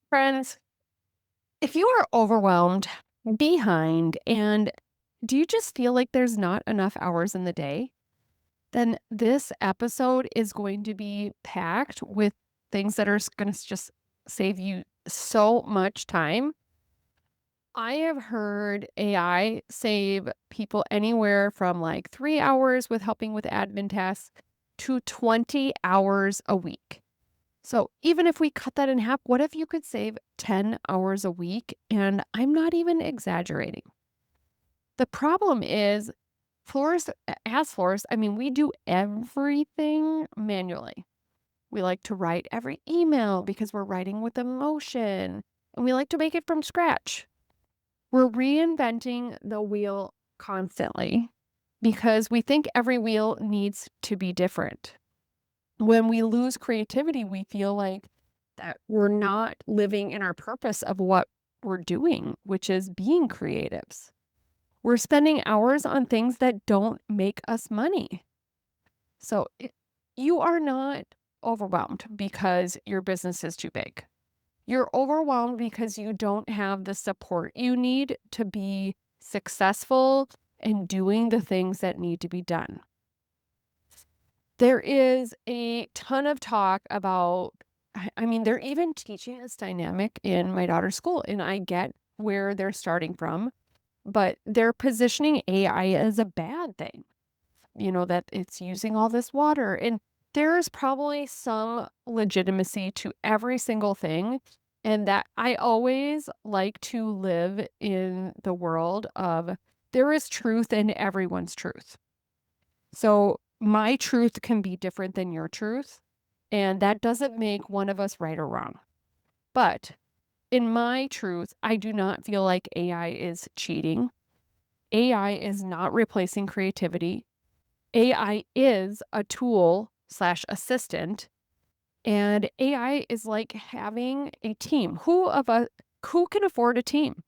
Friends, if you are overwhelmed, behind, and do you just feel like there's not enough hours in the day? Then this episode is going to be packed with things that are going to just save you so much time. I have heard AI save people anywhere from like 3 hours with helping with admin tasks to 20 hours a week. So even if we cut that in half, what if you could save 10 hours a week? And I'm not even exaggerating. The problem is as florists, I mean, we do everything manually. We like to write every email because we're writing with emotion and we like to make it from scratch. We're reinventing the wheel constantly because we think every wheel needs to be different. When we lose creativity, we feel like that we're not living in our purpose of what we're doing, which is being creatives. We're spending hours on things that don't make us money. So you are not overwhelmed because your business is too big. You're overwhelmed because you don't have the support you need to be successful in doing the things that need to be done. There is a ton of talk about I mean, they're even teaching this dynamic in my daughter's school, and I get where they're starting from, but they're positioning AI as a bad thing, that it's using all this water, and there's probably some legitimacy to every single thing, and that I always like to live in the world of there is truth in everyone's truth. So my truth can be different than your truth, and that doesn't make one of us right or wrong. But in my truth, I do not feel like AI is cheating. AI is not replacing creativity. AI is a tool slash assistant, and AI is like having a team. Who can afford a team?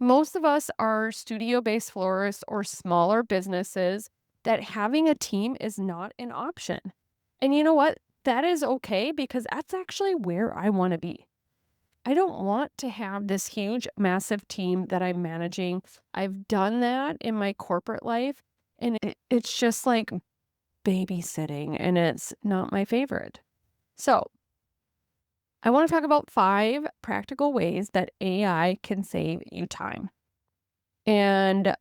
Most of us are studio-based florists or smaller businesses that having a team is not an option. And you know what? That is okay because that's actually where I want to be. I don't want to have this huge, massive team that I'm managing. I've done that in my corporate life, and it's just like babysitting, and it's not my favorite. So, I want to talk about 5 practical ways that AI can save you time. And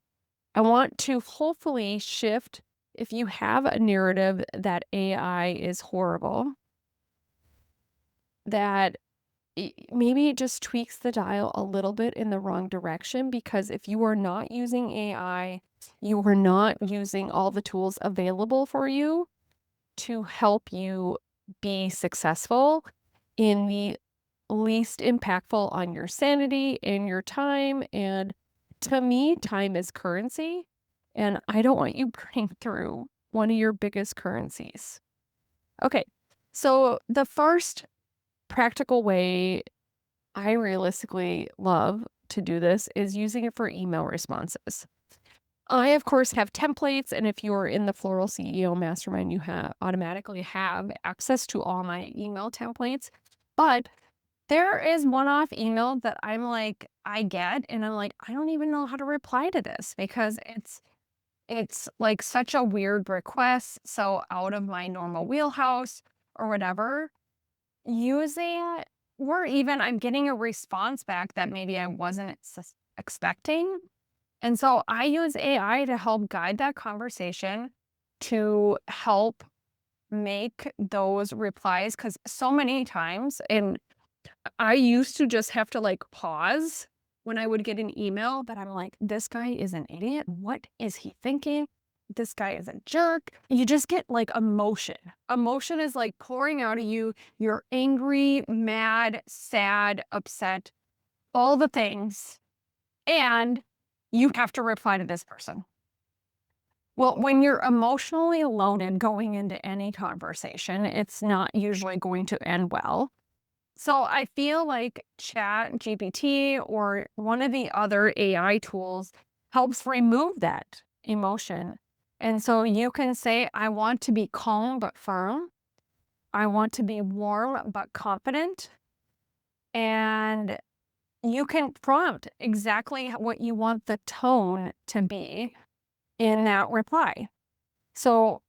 I want to hopefully shift if you have a narrative that AI is horrible, that maybe it just tweaks the dial a little bit in the wrong direction because if you are not using AI, you are not using all the tools available for you to help you be successful in the least impactful on your sanity and your time. And to me, time is currency. And I don't want you burning through one of your biggest currencies. Okay. So the first practical way I realistically love to do this is using it for email responses. I, of course, have templates, and if you're in the Floral CEO Mastermind, you automatically have access to all my email templates. But there is one-off email that I'm like, I get, and I'm like, I don't even know how to reply to this because it's like such a weird request, so out of my normal wheelhouse or whatever. Using or even I'm getting a response back that maybe I wasn't expecting. And so I use AI to help guide that conversation, to help make those replies because so many times, and I used to just have to like pause when I would get an email that I'm like, this guy is an idiot. What is he thinking? This guy is a jerk. You just get like emotion. Emotion is like pouring out of you. You're angry, mad, sad, upset, all the things. And you have to reply to this person. Well, when you're emotionally loaded going into any conversation, it's not usually going to end well. So I feel like Chat GPT or one of the other AI tools helps remove that emotion. And so you can say, I want to be calm but firm. I want to be warm but confident. and you can prompt exactly what you want the tone to be in that reply. So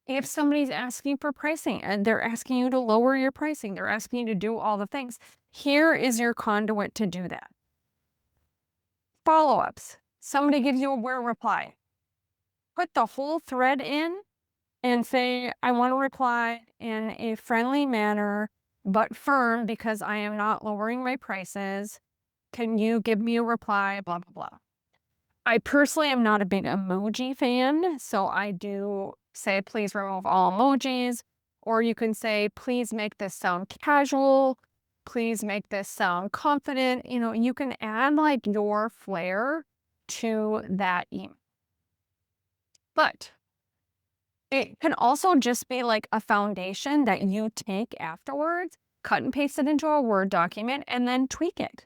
if somebody's asking for pricing and they're asking you to lower your pricing, they're asking you to do all the things, here is your conduit to do that. Follow-ups. Somebody gives you a weird reply. Put the whole thread in and say, I want to reply in a friendly manner, but firm because I am not lowering my prices. Can you give me a reply? Blah, blah, blah. I personally am not a big emoji fan, so I do say, please remove all emojis. Or you can say, please make this sound casual. Please make this sound confident. You can add like your flair to that email. But it can also just be like a foundation that you take afterwards, cut and paste it into a Word document, and then tweak it.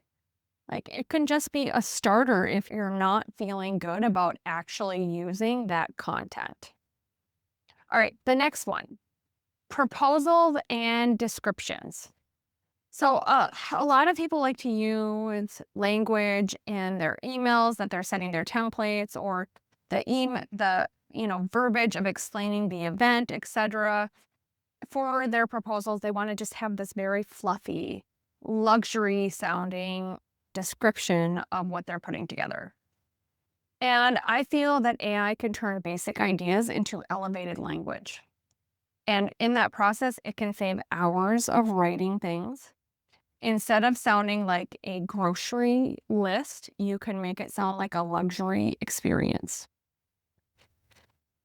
Like it can just be a starter if you're not feeling good about actually using that content. All right, the next one, proposals and descriptions. So a lot of people like to use language in their emails that they're sending their templates, or the verbiage of explaining the event, etc. For their proposals, they want to just have this very fluffy, luxury sounding description of what they're putting together. And I feel that AI can turn basic ideas into elevated language. And in that process, it can save hours of writing things. Instead of sounding like a grocery list, you can make it sound like a luxury experience.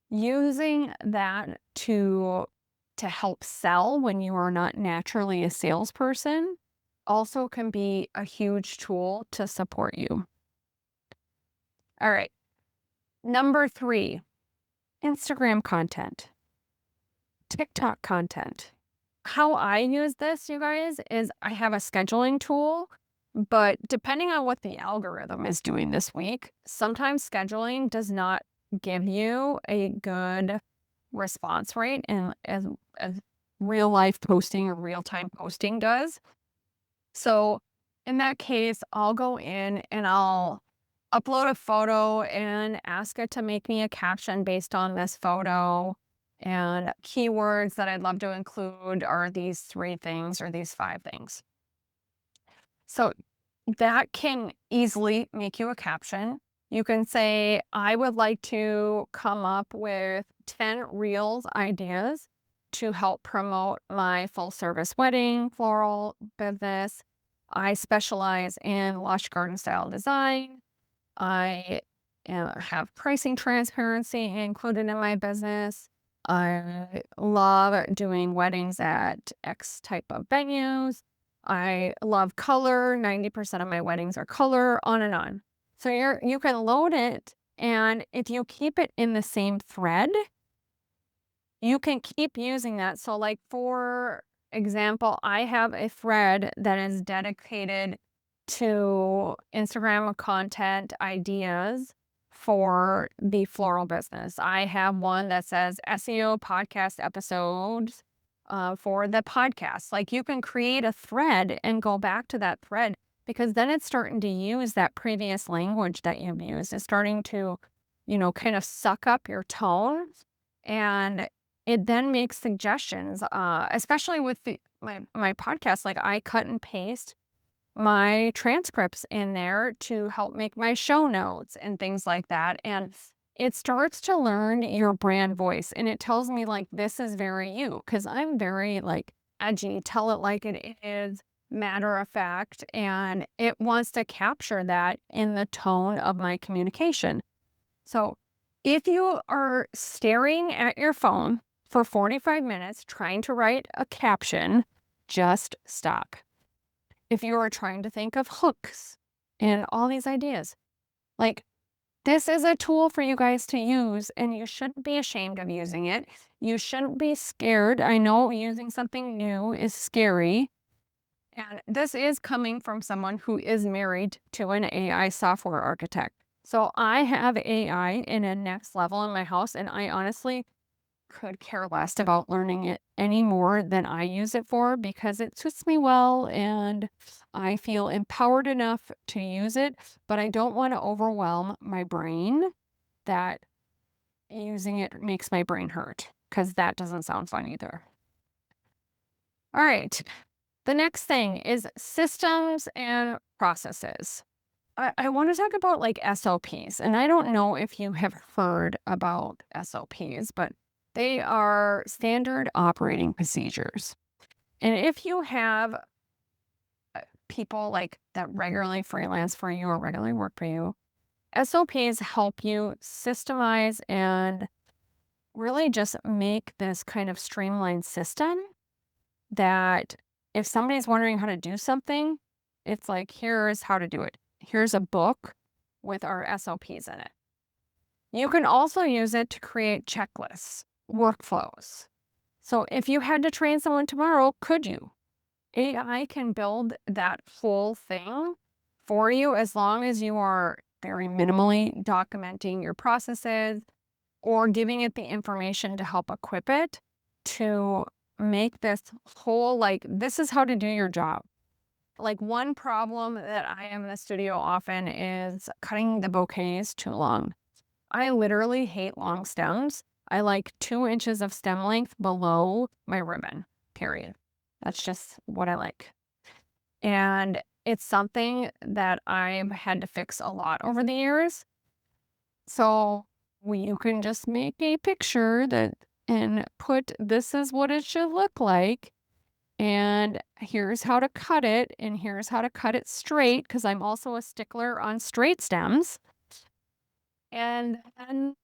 Using that to help sell when you are not naturally a salesperson also can be a huge tool to support you. All right. Number 3, Instagram content, TikTok content. How I use this, you guys, is I have a scheduling tool, but depending on what the algorithm is doing this week, sometimes scheduling does not give you a good response rate and as real life posting or real time posting does. So in that case, I'll go in and I'll upload a photo and ask it to make me a caption based on this photo. And keywords that I'd love to include are these 3 things or these 5 things. So that can easily make you a caption. You can say, I would like to come up with 10 Reels ideas to help promote my full service wedding floral business. I specialize in lush garden style design. I have pricing transparency included in my business. I love doing weddings at X type of venues. I love color. 90% of my weddings are color, on and on. So you can load it, and if you keep it in the same thread, you can keep using that. So like, for example, I have a thread that is dedicated to Instagram content ideas for the floral business. I have one that says SEO podcast episodes for the podcast. Like, you can create a thread and go back to that thread, because then it's starting to use that previous language that you've used. It's starting to, kind of suck up your tone, and it then makes suggestions, especially with my podcast. Like, I cut and paste my transcripts in there to help make my show notes and things like that. And it starts to learn your brand voice, and it tells me like, this is very you, because I'm very like edgy, tell it like it is, matter of fact, and it wants to capture that in the tone of my communication. So if you are staring at your phone for 45 minutes trying to write a caption, just stop. If you are trying to think of hooks and all these ideas, like, this is a tool for you guys to use, and you shouldn't be ashamed of using it. You shouldn't be scared. I know using something new is scary. And this is coming from someone who is married to an AI software architect. So I have AI in a next level in my house, and I honestly could care less about learning it any more than I use it for because it suits me well and I feel empowered enough to use it, but I don't want to overwhelm my brain that using it makes my brain hurt because that doesn't sound fun either. All right. The next thing is systems and processes. I want to talk about like SOPs, and I don't know if you have heard about SOPs, but they are standard operating procedures. And if you have people like that regularly freelance for you or regularly work for you, SOPs help you systemize and really just make this kind of streamlined system that if somebody's wondering how to do something, it's like, here's how to do it. Here's a book with our SOPs in it. You can also use it to create checklists, workflows. So if you had to train someone tomorrow, could you? AI can build that whole thing for you as long as you are very minimally documenting your processes or giving it the information to help equip it to make this whole, like, this is how to do your job. Like, one problem that I am in the studio often is cutting the bouquets too long. I literally hate long stems. I like 2 inches of stem length below my ribbon, period. That's just what I like. And it's something that I've had to fix a lot over the years. So you can just make a picture that and put this is what it should look like. And here's how to cut it. And here's how to cut it straight because I'm also a stickler on straight stems. And then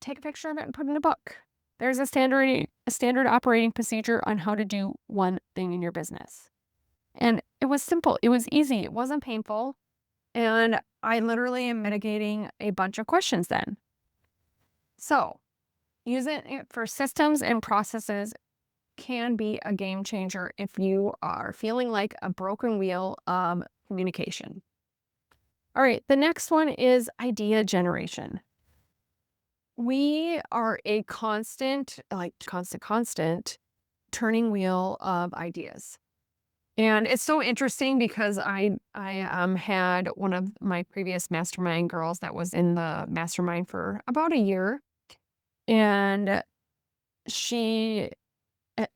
take a picture of it and put it in a book. There's a standard operating procedure on how to do one thing in your business. And it was simple. It was easy. It wasn't painful. And I literally am mitigating a bunch of questions then. So using it for systems and processes can be a game changer if you are feeling like a broken wheel of communication. All right, the next one is idea generation. We are a constant turning wheel of ideas. And it's so interesting because I had one of my previous mastermind girls that was in the mastermind for about a year. And she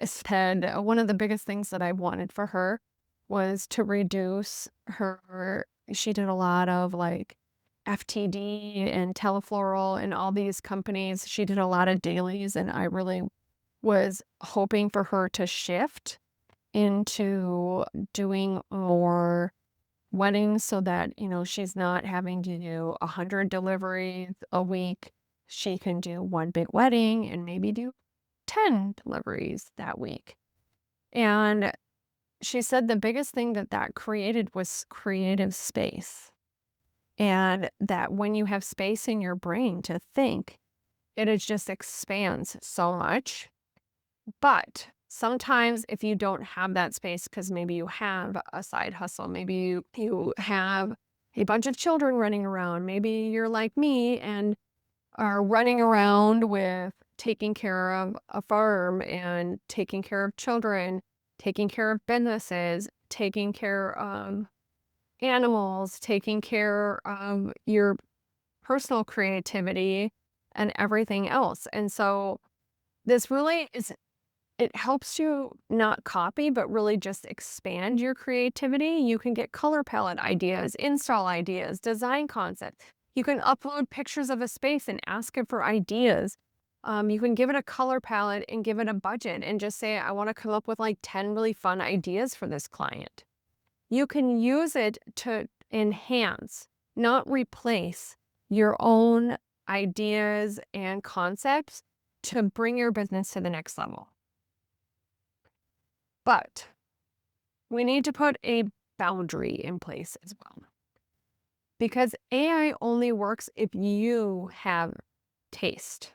said one of the biggest things that I wanted for her was to reduce her. She did a lot of like FTD and Telefloral and all these companies. She did a lot of dailies, and I really was hoping for her to shift into doing more weddings so that, she's not having to do 100 deliveries a week. She can do one big wedding and maybe do 10 deliveries that week. And she said the biggest thing that created was creative space. And that when you have space in your brain to think, it just expands so much. But sometimes if you don't have that space, because maybe you have a side hustle, maybe you have a bunch of children running around, maybe you're like me and are running around with taking care of a farm and taking care of children, taking care of businesses, taking care of animals, taking care of your personal creativity and everything else. And so this really it helps you not copy, but really just expand your creativity. You can get color palette ideas, install ideas, design concepts. You can upload pictures of a space and ask it for ideas. You can give it a color palette and give it a budget and just say, I want to come up with like 10 really fun ideas for this client. You can use it to enhance, not replace your own ideas and concepts to bring your business to the next level. But we need to put a boundary in place as well. Because AI only works if you have taste.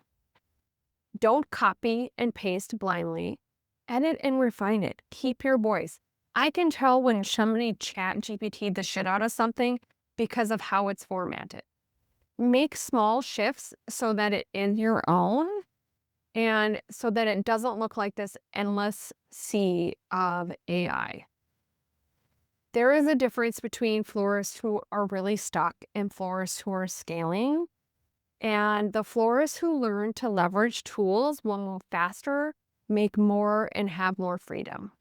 Don't copy and paste blindly. Edit and refine it. Keep your voice. I can tell when somebody chat GPT the shit out of something because of how it's formatted. Make small shifts so that it is your own, And so that it doesn't look like this endless sea of AI. There is a difference between florists who are really stuck and florists who are scaling. And the florists who learn to leverage tools will move faster, make more, and have more freedom.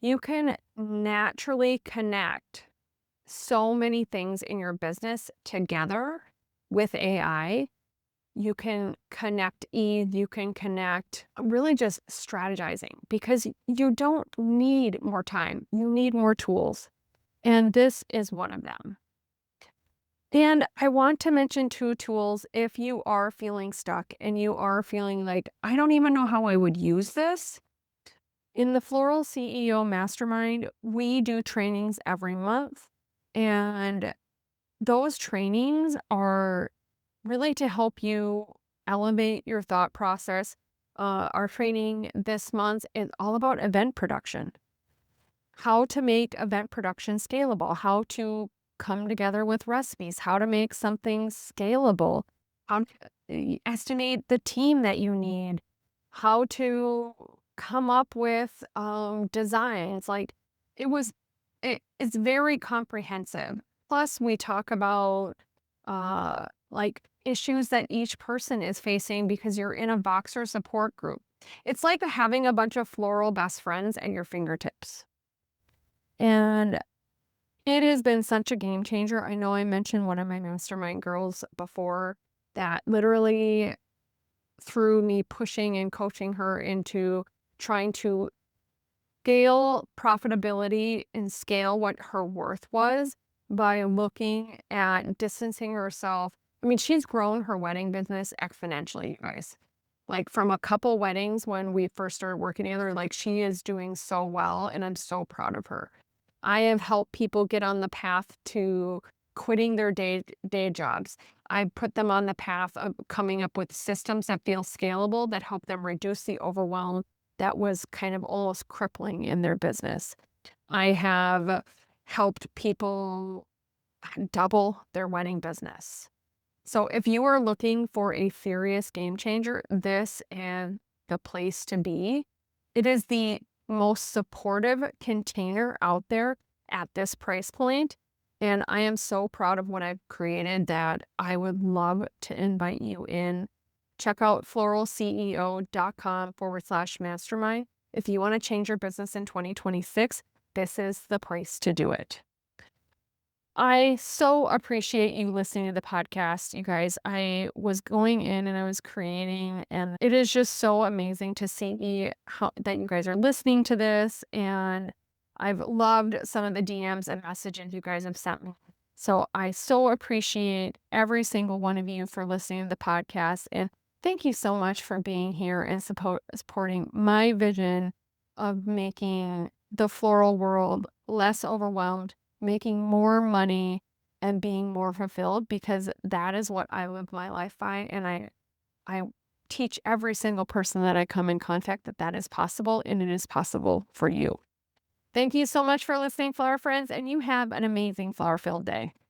You can naturally connect so many things in your business together with AI. You can connect ease, you can connect really just strategizing because you don't need more time, you need more tools. And this is one of them. And I want to mention two tools if you are feeling stuck and you are feeling like, I don't even know how I would use this. In the Floral CEO Mastermind, we do trainings every month. And those trainings are really to help you elevate your thought process. Our training this month is all about event production, how to make event production scalable, how to come together with recipes, how to make something scalable, how to estimate the team that you need, how to come up with designs. Like it's very comprehensive. Plus, we talk about like issues that each person is facing because you're in a Voxer support group. It's like having a bunch of floral best friends at your fingertips. And it has been such a game changer. I know I mentioned one of my mastermind girls before that literally through me pushing and coaching her into trying to scale profitability and scale what her worth was by looking at distancing herself. I mean, she's grown her wedding business exponentially, you guys. Like from a couple weddings when we first started working together, like she is doing so well, and I'm so proud of her. I have helped people get on the path to quitting their day jobs. I put them on the path of coming up with systems that feel scalable that help them reduce the overwhelm that was kind of almost crippling in their business. I have helped people double their wedding business. So if you are looking for a serious game changer, this is the place to be. It is the most supportive container out there at this price point. And I am so proud of what I've created that I would love to invite you in. Check out floralceo.com/mastermind. If you want to change your business in 2026, this is the place to do it. I so appreciate you listening to the podcast, you guys. I was going in and I was creating, and it is just so amazing to see how that you guys are listening to this. And I've loved some of the DMs and messages you guys have sent me. So I so appreciate every single one of you for listening to the podcast. And thank you so much for being here and supporting my vision of making the floral world less overwhelmed, making more money, and being more fulfilled, because that is what I live my life by. And I teach every single person that I come in contact that that is possible, and it is possible for you. Thank you so much for listening, flower friends, and you have an amazing flower filled day.